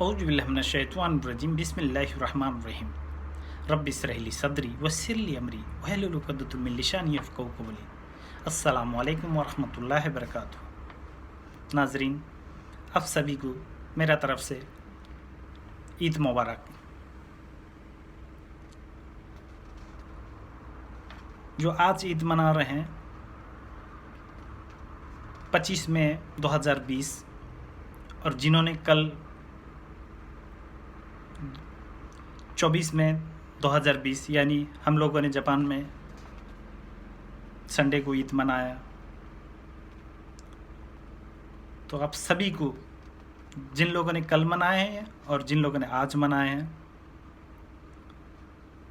औज़ु बिल्लाहि मिनश्शैतानिर्रजीम बिस्मिल्लाहिर्रहमानिर्रहीम रब्बि इश्रह ली सदरी वयस्सिर ली अमरी वहलुल उक़दतम मिन लिसानी यफ़क़हू क़ौली। अस्सलामु अलैकुम वरहमतुल्लाहि वबरकातुहू। नाज़रीन, आप सभी को मेरा तरफ से ईद मुबारक। जो आज ईद मना रहे हैं 25 मई 2020 और जिन्होंने कल 24 मई 2020 यानी हम लोगों ने जापान में संडे को ईद मनाया, तो आप सभी को, जिन लोगों ने कल मनाए हैं और जिन लोगों ने आज मनाए हैं,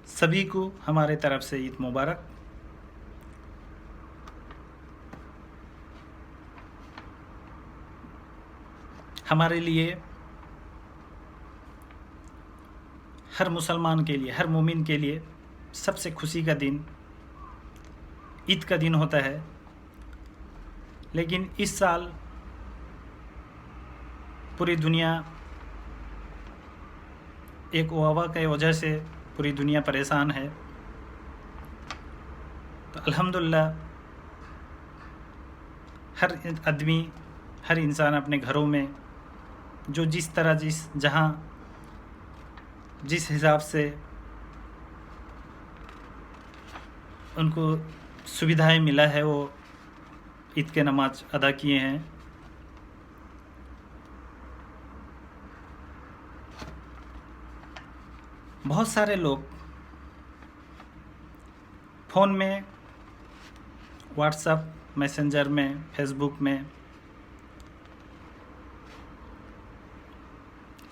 सभी को हमारे तरफ से ईद मुबारक। हमारे लिए, हर मुसलमान के लिए, हर मोमिन के लिए सबसे खुशी का दिन ईद का दिन होता है। लेकिन इस साल पूरी दुनिया एक वबा की वजह से पूरी दुनिया परेशान है। तो अल्हम्दुलिल्लाह हर आदमी, हर इंसान अपने घरों में जो जिस तरह जहाँ जिस हिसाब से उनको सुविधाएं मिला है, वो ईद के नमाज अदा किए हैं। बहुत सारे लोग फ़ोन में, व्हाट्सएप मैसेंजर में, फेसबुक में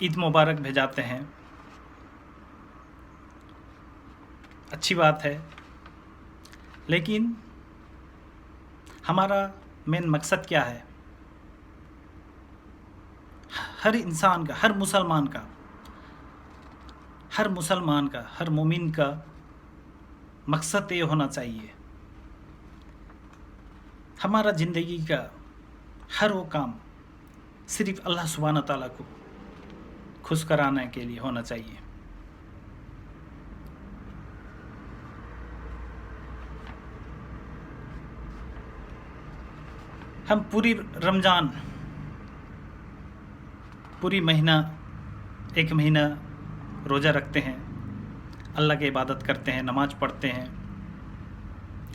ईद मुबारक भेजाते हैं। अच्छी बात है, लेकिन हमारा मेन मकसद क्या है? हर इंसान का, हर मुसलमान का, हर मोमिन का मकसद ये होना चाहिए, हमारा ज़िंदगी का हर वो काम सिर्फ़ अल्लाह सुब्हानहू तआला को खुश कराने के लिए होना चाहिए। हम पूरी रमज़ान, पूरी महीना, एक महीना रोज़ा रखते हैं, अल्लाह की इबादत करते हैं, नमाज़ पढ़ते हैं,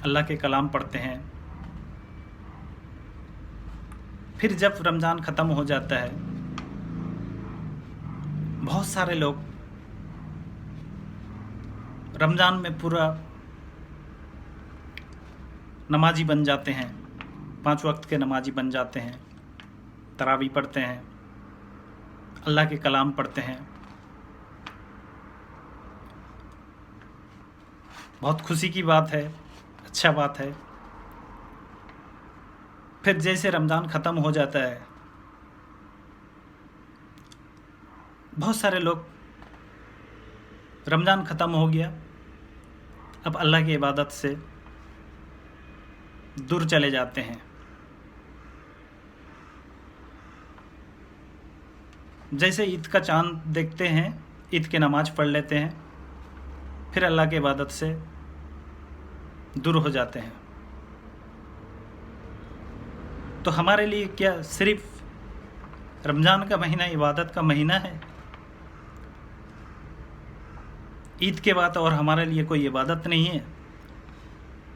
अल्लाह के कलाम पढ़ते हैं। फिर जब रमज़ान ख़त्म हो जाता है, बहुत सारे लोग रमज़ान में पूरा नमाजी बन जाते हैं, 5 वक्त के नमाजी बन जाते हैं, तरावी पढ़ते हैं, अल्लाह के कलाम पढ़ते हैं। बहुत खुशी की बात है, अच्छा बात है। फिर जैसे रमज़ान ख़त्म हो जाता है, बहुत सारे लोग रमज़ान ख़त्म हो गया, अब अल्लाह की इबादत से दूर चले जाते हैं। जैसे ईद का चांद देखते हैं, ईद की नमाज़ पढ़ लेते हैं, फिर अल्लाह की इबादत से दूर हो जाते हैं। तो हमारे लिए क्या सिर्फ़ रमज़ान का महीना इबादत का महीना है? ईद के बाद और हमारे लिए कोई इबादत नहीं है?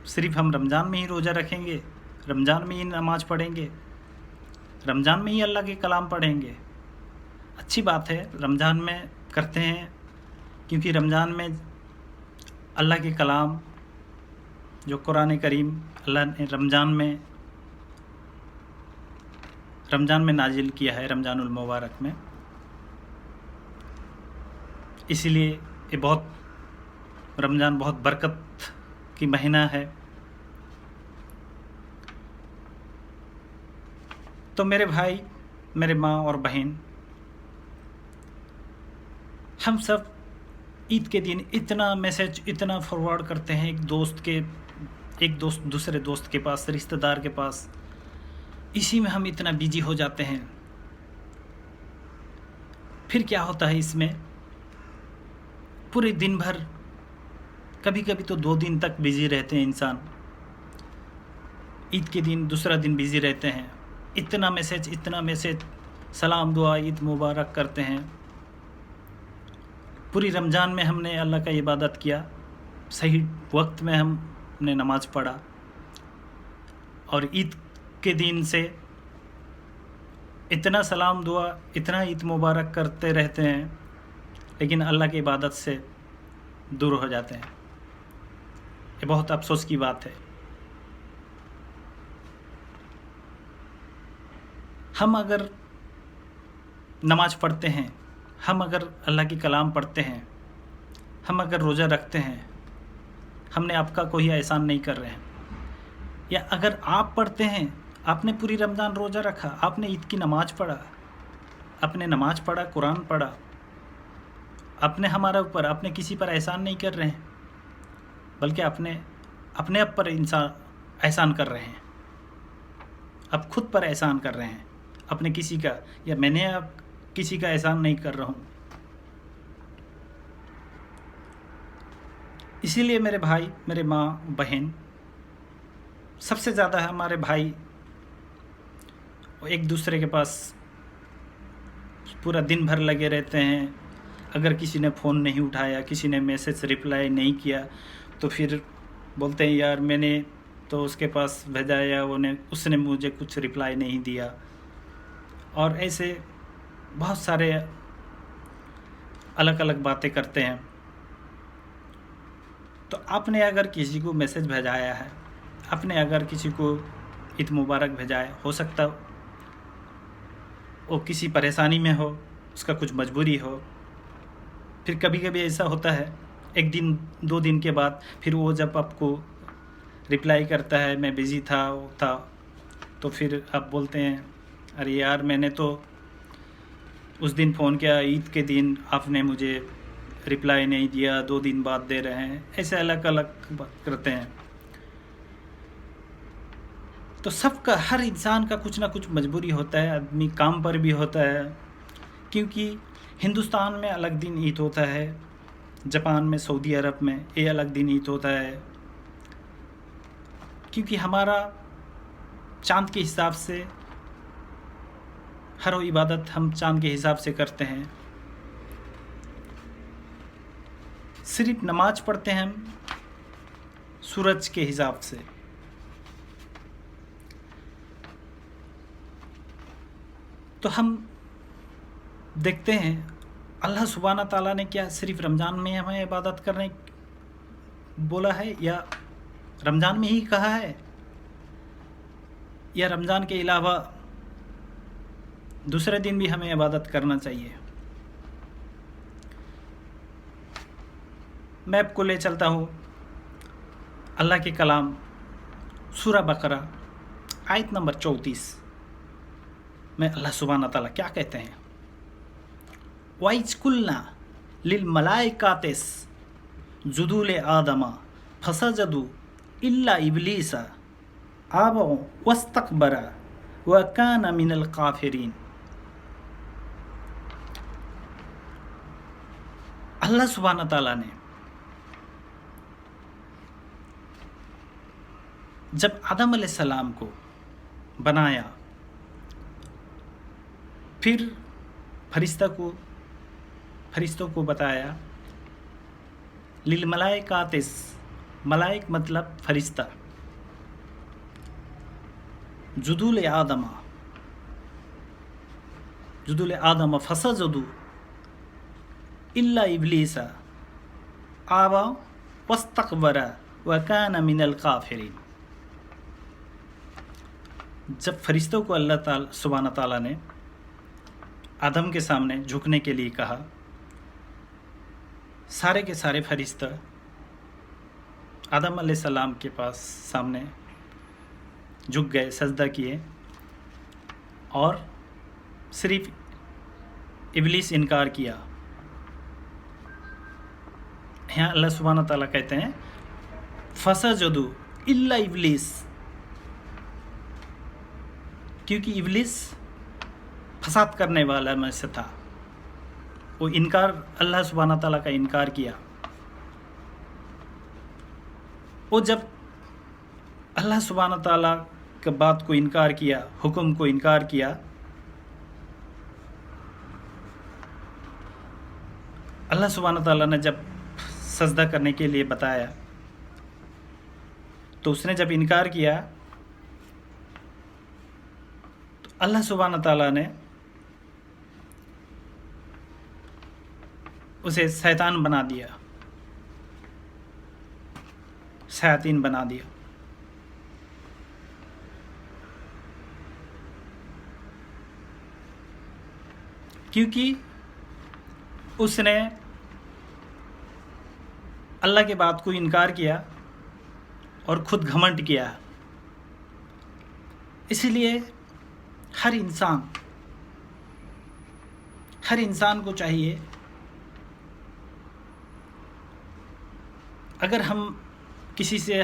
सिर्फ़ हम रमज़ान में ही रोज़ा रखेंगे, रमज़ान में ही नमाज़ पढ़ेंगे, रमज़ान में ही अल्लाह के कलाम पढ़ेंगे? अच्छी बात है, रमज़ान में करते हैं, क्योंकि रमज़ान में अल्लाह के कलाम जो कुरान करीम अल्लाह ने रमज़ान में नाजिल किया है, रमज़ानुल मुबारक में, इसीलिए ये रमज़ान बहुत बरकत की महीना है। तो मेरे भाई, मेरे माँ और बहन, हम सब ईद के दिन इतना मैसेज, इतना फॉरवर्ड करते हैं एक दोस्त दूसरे दोस्त के पास, रिश्तेदार के पास, इसी में हम इतना बिजी हो जाते हैं। फिर क्या होता है इसमें, पूरे दिन भर, कभी कभी तो 2 दिन तक बिजी रहते हैं इंसान, ईद के दिन दूसरा दिन बिजी रहते हैं, इतना मैसेज, सलाम दुआ ईद मुबारक करते हैं। पूरी रमज़ान में हमने अल्लाह का इबादत किया, सही वक्त में हमने नमाज़ पढ़ा, और ईद के दिन से इतना सलाम दुआ, इतना ईद मुबारक करते रहते हैं, लेकिन अल्लाह की इबादत से दूर हो जाते हैं। ये बहुत अफसोस की बात है। हम अगर नमाज पढ़ते हैं, हम अगर अल्लाह की कलाम पढ़ते हैं, हम अगर रोज़ा रखते हैं, हमने आपका कोई एहसान नहीं कर रहे हैं। या अगर आप पढ़ते हैं, आपने पूरी रमज़ान रोज़ा रखा, आपने ईद की नमाज़ पढ़ा, आपने नमाज़ पढ़ा, कुरान पढ़ा, आपने हमारा ऊपर, आपने किसी पर एहसान नहीं कर रहे हैं, बल्कि अपने आप पर इंसान एहसान कर रहे हैं। आप खुद पर एहसान कर रहे हैं, अपने किसी का, या मैंने आप किसी का एहसान नहीं कर रहा हूँ। इसीलिए मेरे भाई, मेरे माँ बहन, सबसे ज़्यादा हमारे भाई एक दूसरे के पास पूरा दिन भर लगे रहते हैं। अगर किसी ने फ़ोन नहीं उठाया, किसी ने मैसेज रिप्लाई नहीं किया, तो फिर बोलते हैं यार मैंने तो उसके पास भेजा, या उसने मुझे कुछ रिप्लाई नहीं दिया। और ऐसे बहुत सारे अलग अलग बातें करते हैं। तो आपने अगर किसी को मैसेज भेजाया है, आपने अगर किसी को ईद मुबारक भेजा है, हो सकता वो किसी परेशानी में हो, उसका कुछ मजबूरी हो। फिर कभी कभी ऐसा होता है, 1 दिन 2 दिन के बाद फिर वो जब आपको रिप्लाई करता है मैं बिज़ी था, वो था, तो फिर आप बोलते हैं अरे यार मैंने तो उस दिन फ़ोन किया, ईद के दिन आपने मुझे रिप्लाई नहीं दिया, 2 दिन बाद दे रहे हैं। ऐसे अलग अलग बात करते हैं। तो सबका, हर इंसान का कुछ ना कुछ मजबूरी होता है, आदमी काम पर भी होता है। क्योंकि हिंदुस्तान में अलग दिन ईद होता है, जापान में, सऊदी अरब में ये अलग दिन ईद होता है। क्योंकि हमारा चाँद के हिसाब से हर इबादत हम चाँद के हिसाब से करते हैं। सिर्फ नमाज पढ़ते हैं हम सूरज के हिसाब से। तो हम देखते हैं अल्लाह सुब्हाना ताला ने क्या सिर्फ रमज़ान में हमें इबादत करने बोला है, या रमज़ान में ही कहा है, या रमज़ान के अलावा दूसरे दिन भी हमें इबादत करना चाहिए। मैं आपको ले चलता हूँ अल्लाह के कलाम सूरह बकरा आयत नंबर 34 में अल्लाह सुब्हाना ताला क्या कहते हैं। वाइज कुलना लिल मलाइकातिस जुदू ले आदमा फसजदू इल्ला इब्लीसा आबा वस्तकबरा व काना मिनल काफिरीन। अल्लाह सुब्हाना ताला ने जब आदम अलैहिस्सलाम को बनाया, फिर फरिश्तों को बताया लिल मलाइकातिस, मलाइक मतलब फरिश्ता, जुदूल आदम फसजदू इल्ला इब्लीसा आबा वस्तकबरा व काना मिनल काफिरीन। जब फरिश्तों को अल्लाह ताला सुब्हाना ताला ने आदम के सामने झुकने के लिए कहा, सारे के सारे फरिश्ता आदम अलैहिस्सलाम के पास सामने झुक गए, सजदा किए, और सिर्फ इब्लीस इनकार किया। यहाँ अल्लाह सुब्हाना ताला कहते हैं फसजदू इल्ला इब्लीस, क्योंकि इब्लीस फसाद करने वाला में से था। وہ انکار اللہ سبحانہ تعالیٰ کا انکار کیا. وہ جب اللہ سبحانہ تعالیٰ کے بات کو انکار کیا، حکم کو انکار کیا، اللہ سبحانہ تعالیٰ نے جب سجدہ کرنے کے لیے بتایا تو اس نے جب انکار کیا تو اللہ سبحانہ تعالیٰ نے اسے شیطان بنا دیا، شیاطین بنا دیا. کیونکہ اس نے اللہ کے بات کو انکار کیا اور خود گھمنڈ کیا. اسی لیے ہر انسان کو چاہیے، اگر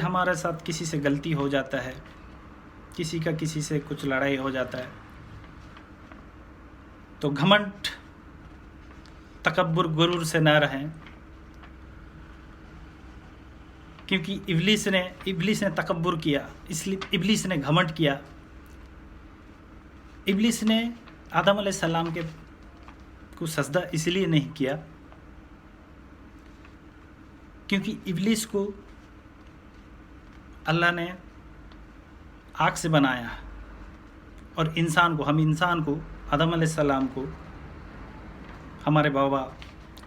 ہمارے ساتھ کسی سے غلطی ہو جاتا ہے، کسی سے کچھ لڑائی ہو جاتا ہے، تو گھمنڈ، تکبر، غرور سے نہ رہیں. کیونکہ ابلیس نے تکبر کیا، اس لیے ابلیس نے گھمنڈ کیا. ابلیس نے آدم علیہ السلام کو سجدہ اس لیے نہیں کیا کیونکہ ابلیس کو اللہ نے آگ سے بنایا، اور ہم انسان کو، آدم علیہ السلام کو، ہمارے بابا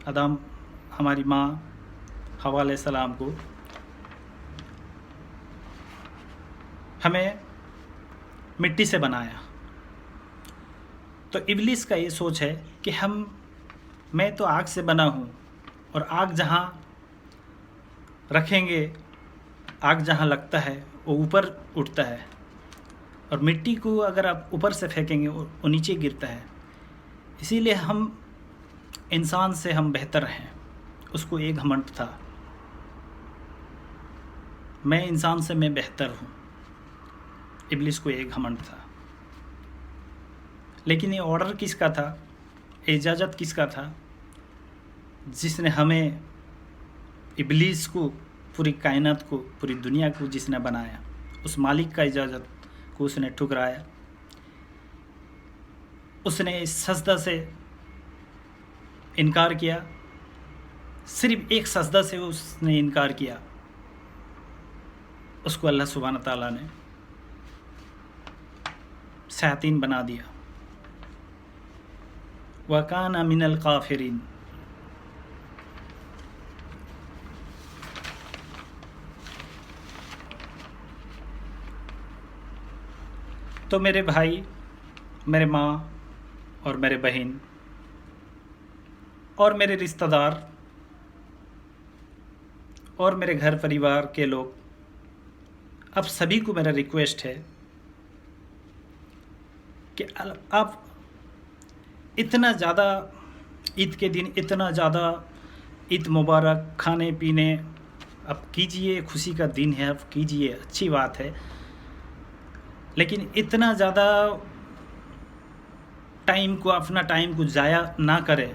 آدم، ہماری ماں حوا علیہ السلام کو ہمیں مٹی سے بنایا. تو ابلیس کا یہ سوچ ہے کہ میں تو آگ سے بنا ہوں، اور آگ جہاں رکھیں گے، آگ جہاں لگتا ہے وہ اوپر اٹھتا ہے، اور مٹی کو اگر آپ اوپر سے پھینکیں گے وہ نیچے گرتا ہے. اسی لیے انسان سے ہم بہتر ہیں. اس کو ایک گھمنڈ تھا، میں انسان سے میں بہتر ہوں. ابلیس کو ایک گھمنڈ تھا. لیکن یہ آرڈر کس کا تھا، اجازت کس کا تھا؟ جس نے ہمیں، ابلیس کو، پوری کائنات کو، پوری دنیا کو جس نے بنایا، اس مالک کا اجازت کو اس نے ٹھکرایا. اس نے اس سجدہ سے انکار کیا. صرف ایک سجدہ سے اس نے انکار کیا. اس کو اللہ سبحانہ تعالیٰ نے شیاطین بنا دیا. وَكَانَ مِنَ الْقَافِرِينَ. تو میرے بھائی، میرے ماں اور میرے بہن اور میرے رشتہ دار اور میرے گھر پریوار کے لوگ، اب سبھی کو میرا ریکویسٹ ہے کہ آپ اتنا زیادہ عید کے دن، اتنا زیادہ عید مبارک، کھانے پینے اب کیجئے، خوشی کا دن ہے، اب کیجئے، اچھی بات ہے. لیکن اتنا زیادہ اپنا ٹائم کو ضائع نہ کرے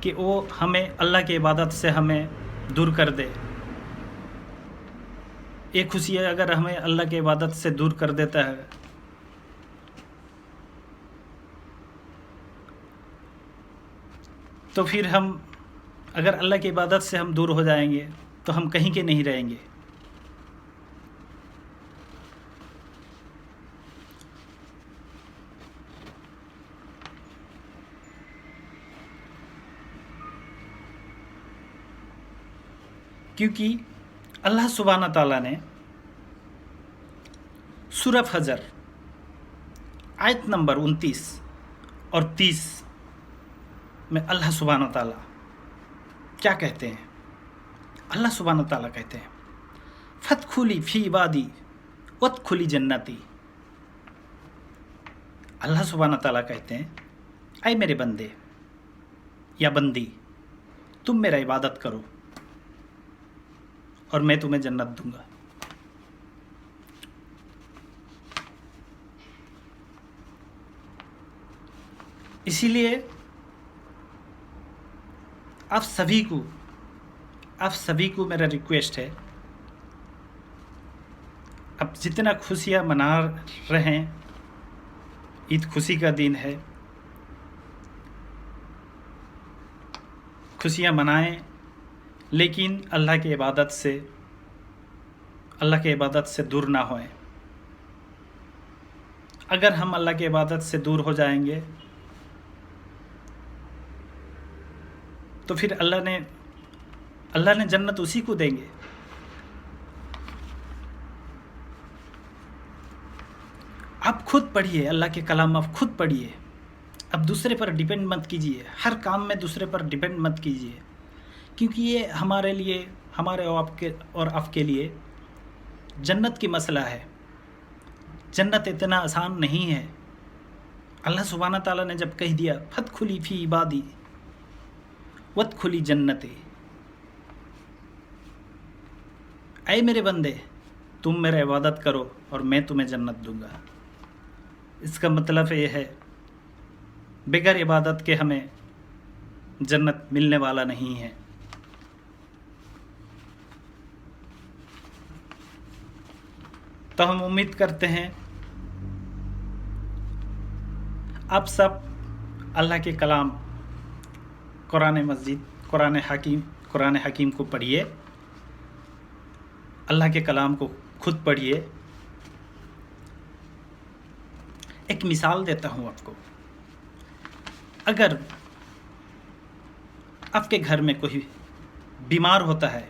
کہ وہ ہمیں اللہ کی عبادت سے ہمیں دور کر دے. ایک خوشی اگر ہمیں اللہ کی عبادت سے دور کر دیتا ہے تو پھر اگر اللہ کی عبادت سے ہم دور ہو جائیں گے تو ہم کہیں کے نہیں رہیں گے. کیونکہ اللہ سبحانہ تعالیٰ نے سورہ فجر آیت نمبر 29 اور 30 میں اللہ سبحانہ تعالیٰ کیا کہتے ہیں؟ اللہ سبحانہ تعالیٰ کہتے ہیں فَادْخُلِي فِي عِبَادِي وَادْخُلِي جَنَّتِي. اللہ سبحانہ تعالیٰ کہتے ہیں اے میرے بندے یا بندی، تم میرا عبادت کرو اور میں تمہیں جنت دوں گا. इसीलिए आप सभी को मेरा रिक्वेस्ट है, अब जितना खुशियाँ मना रहे हैं, ईद खुशी का दिन है, खुशियाँ मनाएं, लेकिन अल्लाह की इबादत से दूर ना होएं। अगर हम अल्लाह की इबादत से दूर हो जाएंगे तो फिर अल्लाह ने जन्नत उसी को देंगे। आप खुद पढ़िए अल्लाह के कलाम, आप खुद पढ़िए। अब दूसरे पर डिपेंड मत कीजिए, हर काम में दूसरे पर डिपेंड मत कीजिए, क्योंकि ये हमारे लिए, हमारे और आपके लिए जन्नत की मसला है। जन्नत इतना आसान नहीं है। अल्लाह सुब्हाना ताला ने जब कह दिया फदखुली फी इबादी वदखुली जन्नती, ऐ मेरे बंदे तुम मेरा इबादत करो और मैं तुम्हें जन्नत दूंगा। इसका मतलब ये है बगैर इबादत के हमें जन्नत मिलने वाला नहीं है। तो हम उम्मीद करते हैं आप सब अल्लाह के कलाम कुरान हकीम को पढ़िए, अल्लाह के कलाम को खुद पढ़िए। एक मिसाल देता हूँ आपको। अगर आपके घर में कोई बीमार होता है,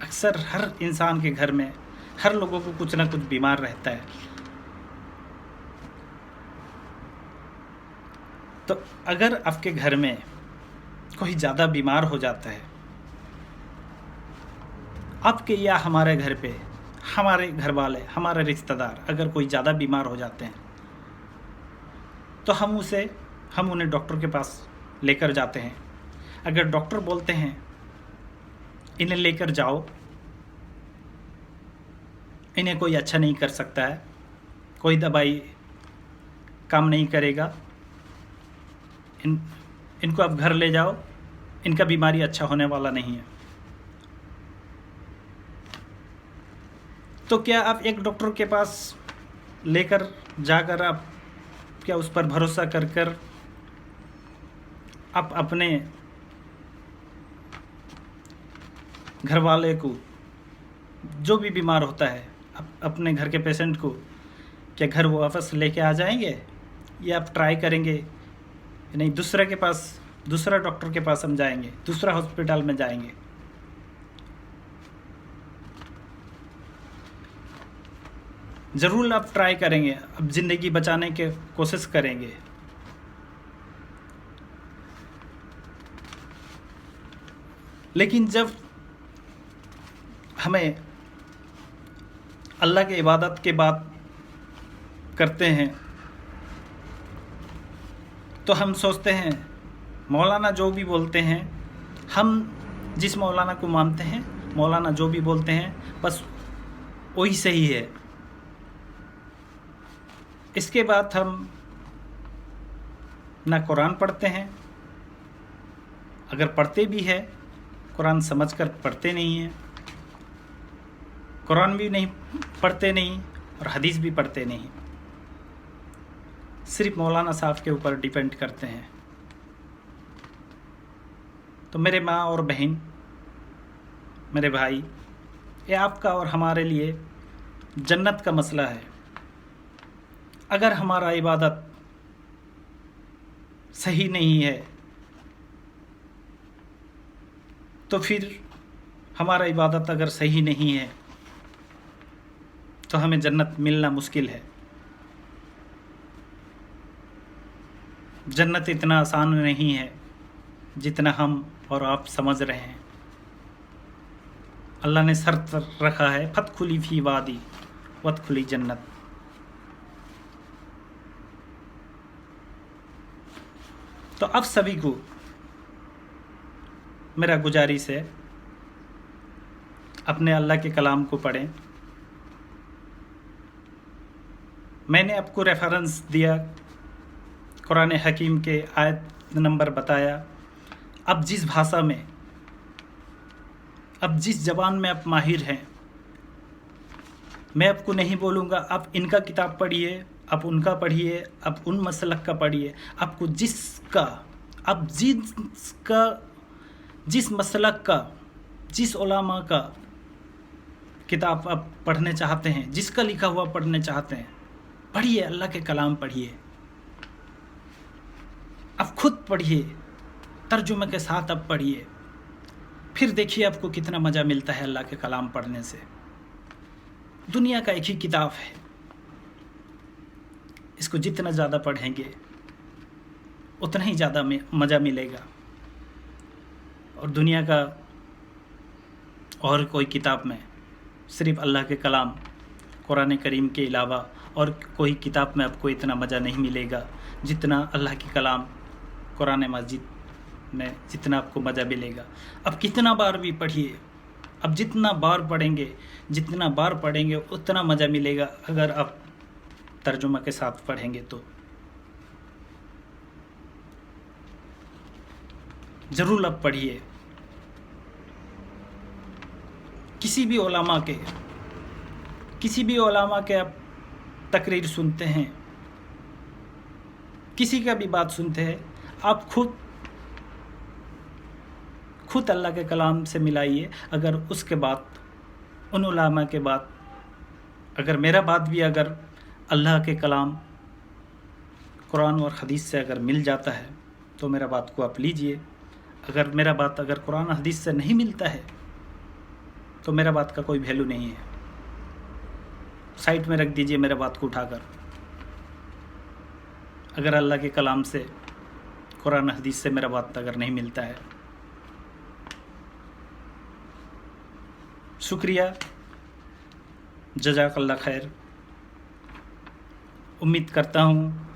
अक्सर हर इंसान के घर में हर लोगों को कुछ ना कुछ बीमार रहता है, तो अगर आपके घर में कोई ज़्यादा बीमार हो जाता है, आपके या हमारे घर पे हमारे घर वाले, हमारे रिश्तेदार अगर कोई ज़्यादा बीमार हो जाते हैं, तो हम उन्हें डॉक्टर के पास लेकर जाते हैं। अगर डॉक्टर बोलते हैं इन्हें लेकर जाओ, इन्हें कोई अच्छा नहीं कर सकता है, कोई दवाई काम नहीं करेगा, इनको आप घर ले जाओ, इनका बीमारी अच्छा होने वाला नहीं है, तो क्या आप एक डॉक्टर के पास लेकर जाकर आप क्या उस पर भरोसा कर आप अपने घर वाले को, जो भी बीमार होता है, अपने घर के पेशेंट को क्या घर वो वापस लेके आ जाएंगे, या आप ट्राई करेंगे नहीं दूसरा डॉक्टर के पास हम जाएंगे, दूसरा हॉस्पिटल में जाएंगे? ज़रूर आप ट्राई करेंगे, अब ज़िंदगी बचाने की कोशिश करेंगे, लेकिन जब हमें अल्लाह की इबादत की बात करते हैं तो हम सोचते हैं मौलाना जो भी बोलते हैं, हम जिस मौलाना को मानते हैं, मौलाना जो भी बोलते हैं बस वही सही है। इसके बाद हम ना कुरान पढ़ते हैं, अगर पढ़ते भी है कुरान समझकर पढ़ते नहीं हैं, कुरान भी नहीं पढ़ते नहीं और हदीस भी पढ़ते नहीं, सिर्फ मौलाना साहब के ऊपर डिपेंड करते हैं। तो मेरे माँ और बहन, मेरे भाई, ये आपका और हमारे लिए जन्नत का मसला है। अगर हमारा इबादत सही नहीं है तो फिर हमारा इबादत अगर सही नहीं है तो हमें जन्नत मिलना मुश्किल है। जन्नत इतना आसान नहीं है जितना हम और आप समझ रहे हैं। अल्लाह ने शर्त रखा है फदखुली फी वादी वदखुली जन्नत। तो अब सभी को मेरा गुजारिश है अपने अल्लाह के कलाम को पढ़ें। मैंने आपको रेफरेंस दिया कुरान हकीम के आयत नंबर बताया। अब जिस भाषा में, अब जिस ज़बान में आप माहिर हैं, मैं आपको नहीं बोलूँगा आप इनका किताब पढ़िए, आप उनका पढ़िए, आप उन मसलक का पढ़िए। आपको जिसका, आप जिसका, जिस मसलक का, जिस उलमा का किताब आप पढ़ने चाहते हैं, जिसका लिखा हुआ पढ़ने चाहते हैं, पढ़िए, अल्लाह के कलाम पढ़िए। आप खुद पढ़िए, तर्जुमे के साथ आप पढ़िए, फिर देखिए आपको कितना मज़ा मिलता है अल्लाह के कलाम पढ़ने से। दुनिया का एक ही किताब है, इसको जितना ज़्यादा पढ़ेंगे उतना ही ज़्यादा मज़ा मिलेगा। और दुनिया का और कोई किताब में सिर्फ़ अल्लाह के कलाम कुरान करीम के अलावा और कोई किताब में आपको इतना मज़ा नहीं मिलेगा जितना अल्लाह के कलाम कुरान मजीद में जितना आपको मज़ा मिलेगा। अब कितना बार भी पढ़िए, अब जितना बार पढ़ेंगे, जितना बार पढ़ेंगे उतना मज़ा मिलेगा अगर आप तर्जुमा के साथ पढ़ेंगे तो। ज़रूर आप पढ़िए। किसी भी उलमा के आप तकरीर सुनते हैं, किसी का भी बात सुनते हैं, आप खुद अल्लाह के कलाम से मिलाइए। अगर उसके बाद उन उलमा के बाद अगर मेरा बात भी अगर अल्लाह के कलाम कुरान और हदीस से अगर मिल जाता है तो मेरा बात को आप लीजिए। अगर मेरा बात अगर कुरान हदीस से नहीं मिलता है तो मेरा बात का कोई वैल्यू नहीं है, साइड में रख दीजिए मेरा बात को उठाकर। अगर अल्लाह के कलाम से, कुरान हदीस से मेरा बात अगर नहीं मिलता है। शुक्रिया, जज़ाकल्लाह खैर। उम्मीद करता हूँ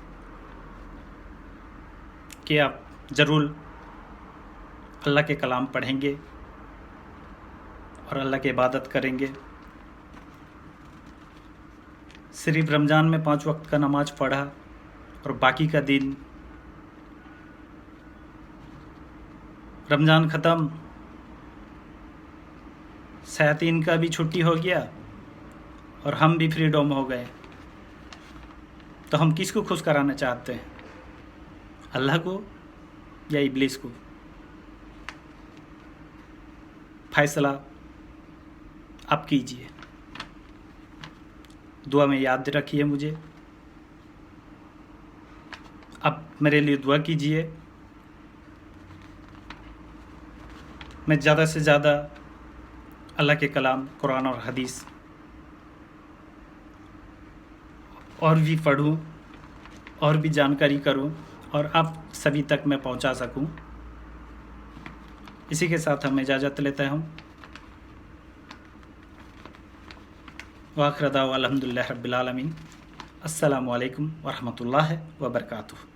कि आप ज़रूर अल्लाह के कलाम पढ़ेंगे और अल्लाह की इबादत करेंगे। सिर्फ रमज़ान में 5 वक्त का नमाज पढ़ा और बाकी का दिन रमज़ान ख़त्म, शयातीन का भी छुट्टी हो गया और हम भी फ्रीडम हो गए, तो हम किसको खुश कराना चाहते हैं, अल्लाह को या इब्लिस को? फैसला आप कीजिए। दुआ में याद रखिए मुझे, आप मेरे लिए दुआ कीजिए। मैं ज़्यादा से ज़्यादा अल्लाह के कलाम कुरान और हदीस और भी पढ़ूं और भी जानकारी करूं और आप सभी तक मैं पहुंचा सकूं। इसी के साथ हम इजाज़त लेते हैं। वाखिर दावा अल्हम्दुलिल्लाहि रब्बिल आलमीन। अस्सलामु अलैकुम व रहमतुल्लाहि व बरकातुहू।